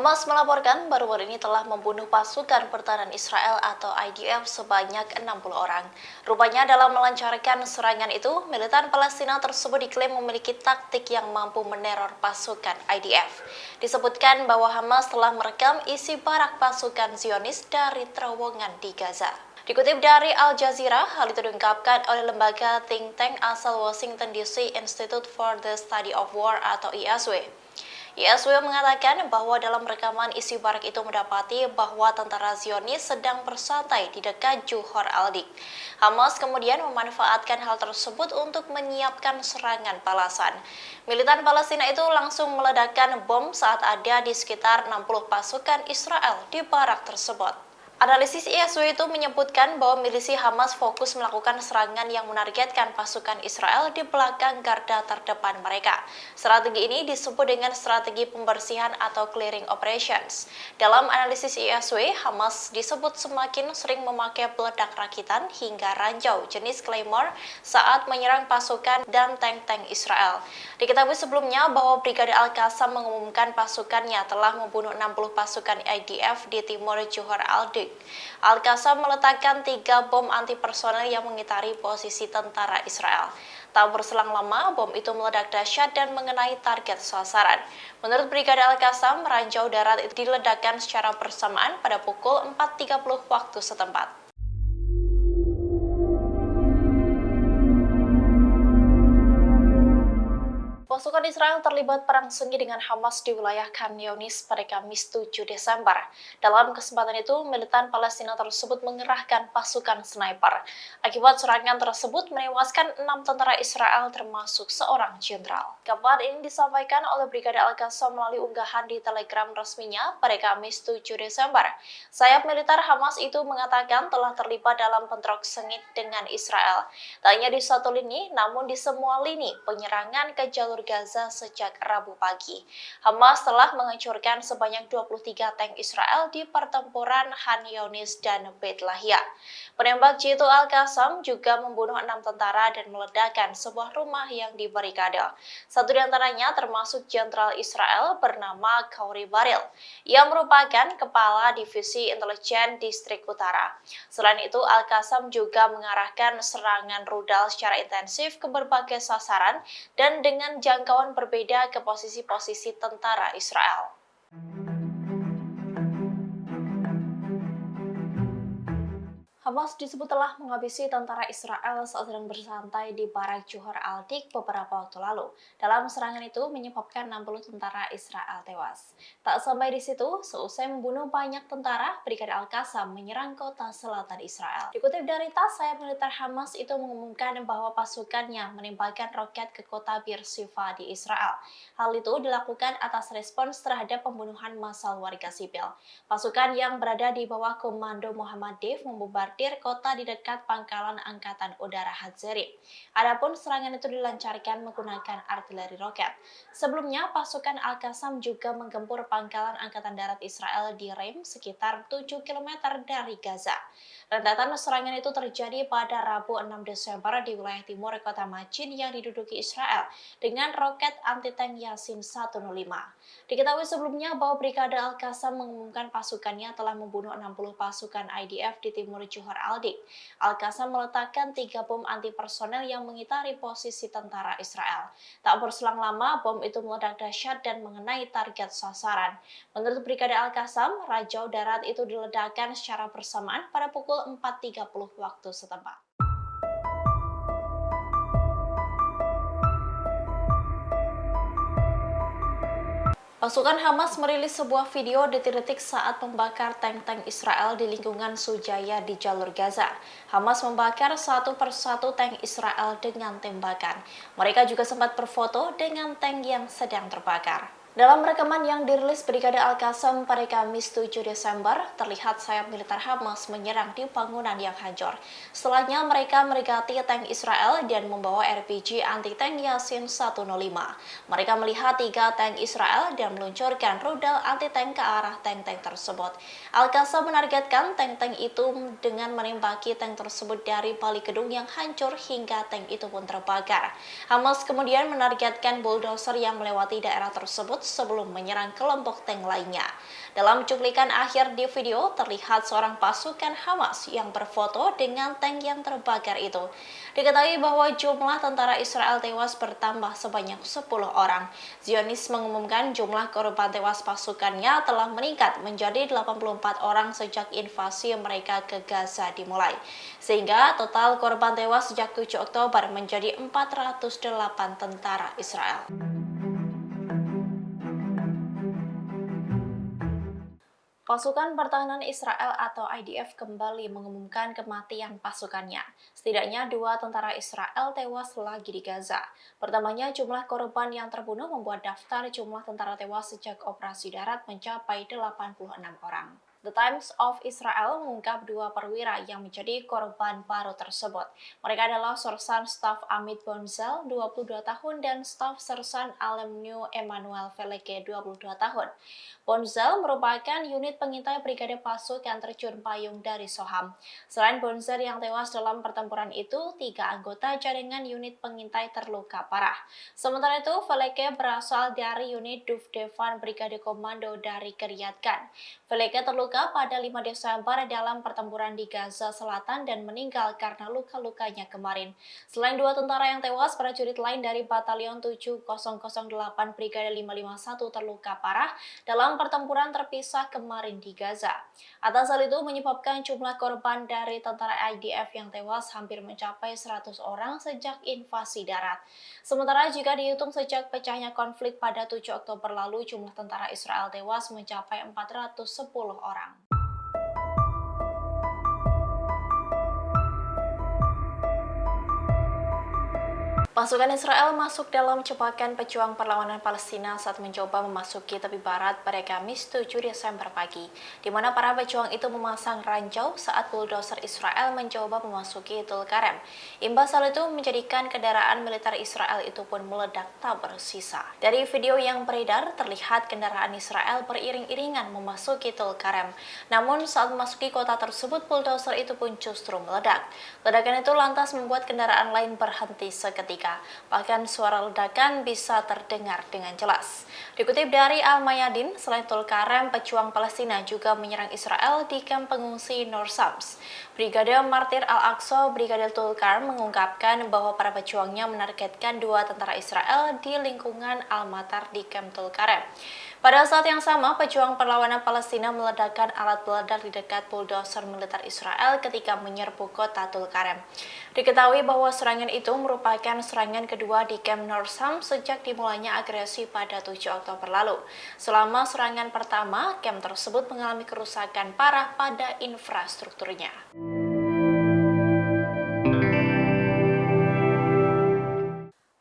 Hamas melaporkan baru-baru ini telah membunuh pasukan pertahanan Israel atau IDF sebanyak 60 orang. Rupanya dalam melancarkan serangan itu, militan Palestina tersebut diklaim memiliki taktik yang mampu meneror pasukan IDF. Disebutkan bahwa Hamas telah merekam isi barak pasukan Zionis dari terowongan di Gaza. Dikutip dari Al Jazeera, hal itu diungkapkan oleh lembaga think tank asal Washington DC Institute for the Study of War atau ISW. ISW mengatakan bahwa dalam rekaman isi barak itu mendapati bahwa tentara Zionis sedang bersantai di dekat Johor Al-Dik. Hamas kemudian memanfaatkan hal tersebut untuk menyiapkan serangan balasan. Militan Palestina itu langsung meledakkan bom saat ada di sekitar 60 pasukan Israel di barak tersebut. Analisis ISW itu menyebutkan bahwa milisi Hamas fokus melakukan serangan yang menargetkan pasukan Israel di belakang garda terdepan mereka. Strategi ini disebut dengan strategi pembersihan atau clearing operations. Dalam analisis ISW, Hamas disebut semakin sering memakai peledak rakitan hingga ranjau jenis Claymore saat menyerang pasukan dan tank-tank Israel. Diketahui sebelumnya bahwa Brigade Al-Qassam mengumumkan pasukannya telah membunuh 60 pasukan IDF di timur Johor Al-Dik. Al-Qassam meletakkan 3 bom anti-personel yang mengitari posisi tentara Israel. Tak berselang lama, bom itu meledak dahsyat dan mengenai target sasaran. Menurut Brigade Al-Qassam, ranjau darat itu diledakkan secara bersamaan pada pukul 4.30 waktu setempat. Pasukan Israel terlibat perang sengit dengan Hamas di wilayah Khan Younis pada Kamis 7 Desember. Dalam kesempatan itu, militan Palestina tersebut mengerahkan pasukan sniper. Akibat serangan tersebut menewaskan 6 tentara Israel termasuk seorang jenderal. Kabar ini disampaikan oleh Brigade Al-Qassam melalui unggahan di Telegram resminya pada Kamis 7 Desember. Sayap militer Hamas itu mengatakan telah terlibat dalam bentrok sengit dengan Israel. Tak hanya di satu lini, namun di semua lini penyerangan ke jalur Gaza sejak Rabu pagi. Hamas telah menghancurkan sebanyak 23 tank Israel di pertempuran Khan Younis dan Beit Lahia. Penembak jitu Al-Qassam juga membunuh 6 tentara dan meledakkan sebuah rumah yang dibarikade. Satu di antaranya termasuk jenderal Israel bernama Kauri Baril, yang merupakan kepala divisi intelijen distrik utara. Selain itu, Al-Qassam juga mengarahkan serangan rudal secara intensif ke berbagai sasaran dan dengan jangkauan berbeda ke posisi-posisi tentara Israel. Hamas disebut telah menghabisi tentara Israel saat sedang bersantai di barak Johor Al-Dik beberapa waktu lalu. Dalam serangan itu menyebabkan 60 tentara Israel tewas. Tak sampai di situ, seusai membunuh banyak tentara, Brigade Al-Qassam menyerang kota selatan Israel. Dikutip dari TASS, sayap militer Hamas itu mengumumkan bahwa pasukannya menembakkan roket ke kota Beersheba di Israel. Hal itu dilakukan atas respons terhadap pembunuhan massal warga sipil. Pasukan yang berada di bawah komando Muhammad Deif membombardir kota di dekat pangkalan Angkatan Udara Hatzeri. Adapun serangan itu dilancarkan menggunakan artileri roket. Sebelumnya, pasukan Al-Qassam juga menggempur pangkalan Angkatan Darat Israel di Reim sekitar 7 km dari Gaza. Rentetan serangan itu terjadi pada Rabu 6 Desember di wilayah timur kota Macin yang diduduki Israel dengan roket anti-tank Yasin 105. Diketahui sebelumnya bahwa Brigade Al-Qassam mengumumkan pasukannya telah membunuh 60 pasukan IDF di timur Johor Al-Dik. Al-Qassam meletakkan 3 bom anti-personel yang mengitari posisi tentara Israel. Tak berselang lama, bom itu meledak dahsyat dan mengenai target sasaran. Menurut Brigade Al-Qassam, ranjau darat itu diledakkan secara bersamaan pada pukul 4.30 waktu setempat. Pasukan Hamas merilis sebuah video detik-detik saat membakar tank-tank Israel di lingkungan Sujaya di jalur Gaza. Hamas membakar satu persatu tank Israel dengan tembakan. Mereka juga sempat berfoto dengan tank yang sedang terbakar. Dalam rekaman yang dirilis Brigade Al-Qassam pada Kamis 7 Desember, terlihat sayap militer Hamas menyerang di bangunan yang hancur. Setelahnya mereka meregati tank Israel dan membawa RPG anti-tank Yasin 105. Mereka melihat 3 tank Israel dan meluncurkan rudal anti-tank ke arah tank-tank tersebut. Al-Qassam menargetkan tank-tank itu dengan menembaki tank tersebut dari balik gedung yang hancur hingga tank itu pun terbakar. Hamas kemudian menargetkan bulldozer yang melewati daerah tersebut tersebut sebelum menyerang kelompok tank lainnya. Dalam cuplikan akhir di video, terlihat seorang pasukan Hamas yang berfoto dengan tank yang terbakar itu. Diketahui bahwa jumlah tentara Israel tewas bertambah sebanyak 10 orang. Zionis mengumumkan jumlah korban tewas pasukannya telah meningkat menjadi 84 orang sejak invasi mereka ke Gaza dimulai. Sehingga total korban tewas sejak 7 Oktober menjadi 408 tentara Israel. Pasukan Pertahanan Israel atau IDF kembali mengumumkan kematian pasukannya. Setidaknya 2 tentara Israel tewas lagi di Gaza. Pertamanya, jumlah korban yang terbunuh membuat daftar jumlah tentara tewas sejak operasi darat mencapai 86 orang. The Times of Israel mengungkap 2 perwira yang menjadi korban baru tersebut. Mereka adalah Sersan Staf Amit Bonzel, 22 tahun, dan Staf Sersan Alemnu Emmanuel Veleke, 22 tahun. Bonzel merupakan unit pengintai Brigade Pasukan Terjun Payung dari Soham. Selain Bonzel yang tewas dalam pertempuran itu, 3 anggota jaringan unit pengintai terluka parah. Sementara itu, Veleke berasal dari unit Duvdevan Brigade Komando dari Kiryat Gan. Veleke terluka pada 5 Desember dalam pertempuran di Gaza Selatan dan meninggal karena luka-lukanya kemarin. Selain 2 tentara yang tewas, prajurit lain dari Batalion 7008 Brigade 551 terluka parah dalam pertempuran terpisah kemarin di Gaza. Atas hal itu menyebabkan jumlah korban dari tentara IDF yang tewas hampir mencapai 100 orang sejak invasi darat. Sementara jika dihitung sejak pecahnya konflik pada 7 Oktober lalu, jumlah tentara Israel tewas mencapai 410 orang. Pasukan Israel masuk dalam jebakan pejuang perlawanan Palestina saat mencoba memasuki tepi barat pada Kamis 7 Desember pagi, di mana para pejuang itu memasang ranjau saat bulldozer Israel mencoba memasuki Tulkarem. Imbas hal itu menjadikan kendaraan militer Israel itu pun meledak tak bersisa. Dari video yang beredar, terlihat kendaraan Israel beriring-iringan memasuki Tulkarem. Namun saat memasuki kota tersebut, bulldozer itu pun justru meledak. Ledakan itu lantas membuat kendaraan lain berhenti seketika. Bahkan suara ledakan bisa terdengar dengan jelas. Dikutip dari Al-Mayadin, selain Tulkarem, pejuang Palestina juga menyerang Israel di kamp pengungsi Nur Shams. Brigade Martir Al-Aqsa Brigade Tulkarem mengungkapkan bahwa para pejuangnya menargetkan 2 tentara Israel di lingkungan Al-Matar di kamp Tulkarem. Pada saat yang sama, pejuang perlawanan Palestina meledakkan alat peledak di dekat bulldozer militer Israel ketika menyerbu kota Tulkarem. Diketahui bahwa serangan itu merupakan serangan kedua di kamp Nur Shams sejak dimulainya agresi pada 7 Oktober lalu. Selama serangan pertama, kamp tersebut mengalami kerusakan parah pada infrastrukturnya.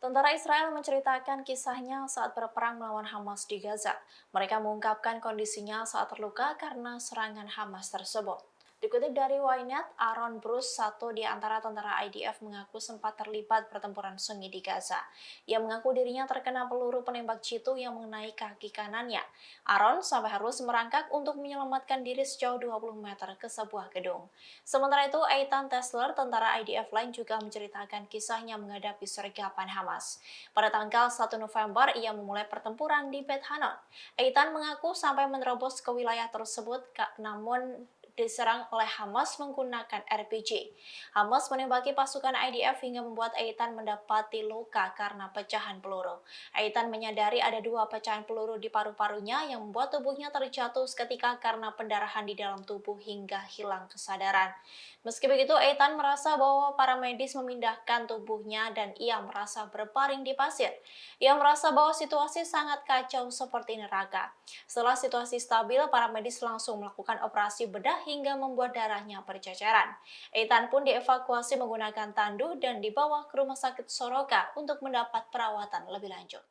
Tentara Israel menceritakan kisahnya saat berperang melawan Hamas di Gaza. Mereka mengungkapkan kondisinya saat terluka karena serangan Hamas tersebut. Dikutip dari Ynet, Aaron Bruce, satu di antara tentara IDF, mengaku sempat terlibat pertempuran sengit di Gaza. Ia mengaku dirinya terkena peluru penembak jitu yang mengenai kaki kanannya. Aaron sampai harus merangkak untuk menyelamatkan diri sejauh 20 meter ke sebuah gedung. Sementara itu, Eitan Tesler, tentara IDF lain, juga menceritakan kisahnya menghadapi sergapan Hamas. Pada tanggal 1 November, ia memulai pertempuran di Beit Hanon. Eitan mengaku sampai menerobos ke wilayah tersebut, namun diserang oleh Hamas menggunakan RPG. Hamas menembaki pasukan IDF hingga membuat Eitan mendapati luka karena pecahan peluru. Eitan menyadari ada 2 pecahan peluru di paru-parunya yang membuat tubuhnya terjatuh seketika karena pendarahan di dalam tubuh hingga hilang kesadaran. Meski begitu, Eitan merasa bahwa para medis memindahkan tubuhnya dan ia merasa berbaring di pasir. Ia merasa bahwa situasi sangat kacau seperti neraka. Setelah situasi stabil, para medis langsung melakukan operasi bedah hingga membuat darahnya berceceran. Eitan pun dievakuasi menggunakan tandu dan dibawa ke Rumah Sakit Soroka untuk mendapat perawatan lebih lanjut.